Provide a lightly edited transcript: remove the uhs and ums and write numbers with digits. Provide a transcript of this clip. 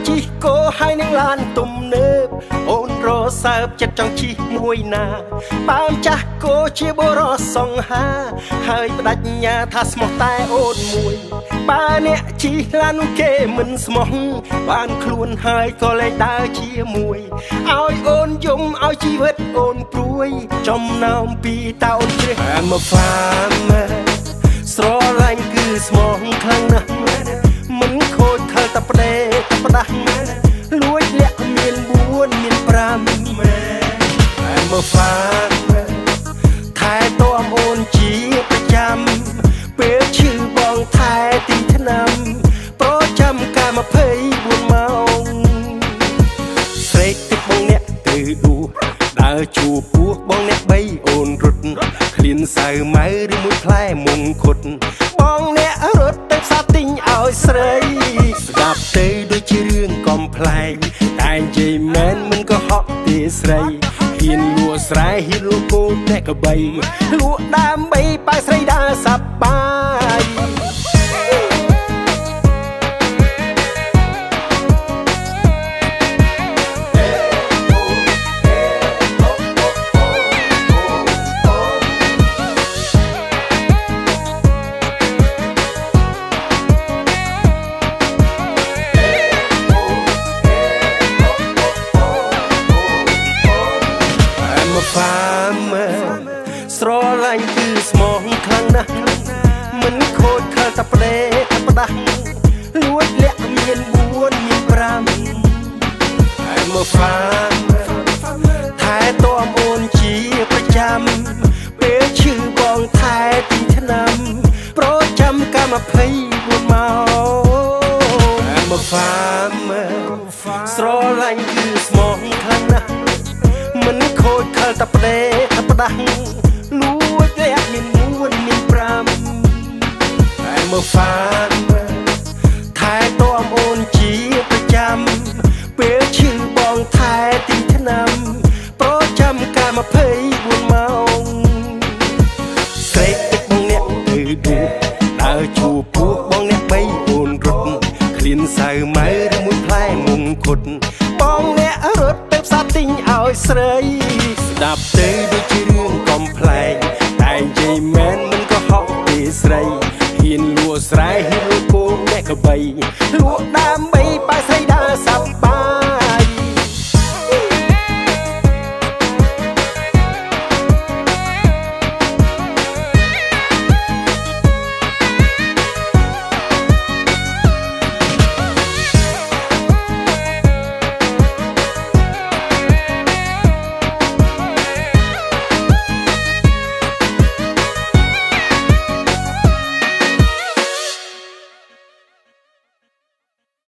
ជីកោហើយនឹងឡានទំនើបអូនរសើបចិត្តចង់ជិះមួយណាបើម្ចាស់គោជាបុរសសង្ហាហើយបដិញ្ញាថាស្មោះតែអូនមួយបើអ្នកជិះឡាននោះគេមិនស្មោះបានខ្លួនហើយក៏លែងដើរជាមួយឲ្យអូនយំឲ្យជីវិតអូនព្រួយចំណោមពីតើអូនជ្រះ I'm a farmer ស្រឡាញ់គឺស្មោះខ្លាំងណាស់មិនខូចខលតែផ្ដេកផ្ដាស់លួចលាក់មាន4មាន5 I'm a farmer ថែទាំអូនជាប្រចាំពេលឈឺបងថែទីថ្នាំប្រចាំការ24ម៉ោងស្រែកទឹកបងអ្នកទៅដួដើរជួពោះបងអ្នកបីអូនរត់ឃ្លានសៅម៉ៅឬមួយផ្លែមងខុតបងអ្នករត់ទៅផ្សារទិញឲ្យស្រីស្ដាប់ទៅដូចជារឿងកំប្លែងតែនិយាយមែនមិនក៏ហក់ទេស្រីហ៊ានលក់ស្រែហ៊ានលក់គោអ្នកកបីលក់ដើម្បីបើស្រីដើរសប្បាយស្រឡាញ់គឺស្មោះខ្លាំងណាស់មិនខូចខលតែផ្ដេកផ្ដាស់លួចលាក់មាន4មាន5 I'm a farmer ថែទាំអូនជាប្រចាំពេលឈឺបងថែទីថ្នាំប្រចាំការ24ម៉ោង I'm a farmer ស្រឡាញ់គឺស្មោះខ្លាំងណាស់មិនខូចខលតែផ្ដេកផ្ដាស់លួចលាក់មាន4មាន5 I'm a farmer ថែទាំអូនជាប្រចាំពេលឈឺបងថែទីថ្នាំប្រចាំការ24ម៉ោងស្រែកទឹកបងអ្នកទៅដួដើរជួពោះបងអ្នកបីអូនរត់ឃ្លានសៅម៉ៅឬមួយផ្លែមងខុតបងអ្នករត់ទៅផ្សារទិញឲ្យស្រីស្ដាប់ទៅដូចជារឿងកំប្លែងតែនិយាយមែនមិនក៏ហក់ទេស្រីហ៊ានលក់ស្រែហ៊ានលក់គោអ្នកកបីលក់ដើម្បី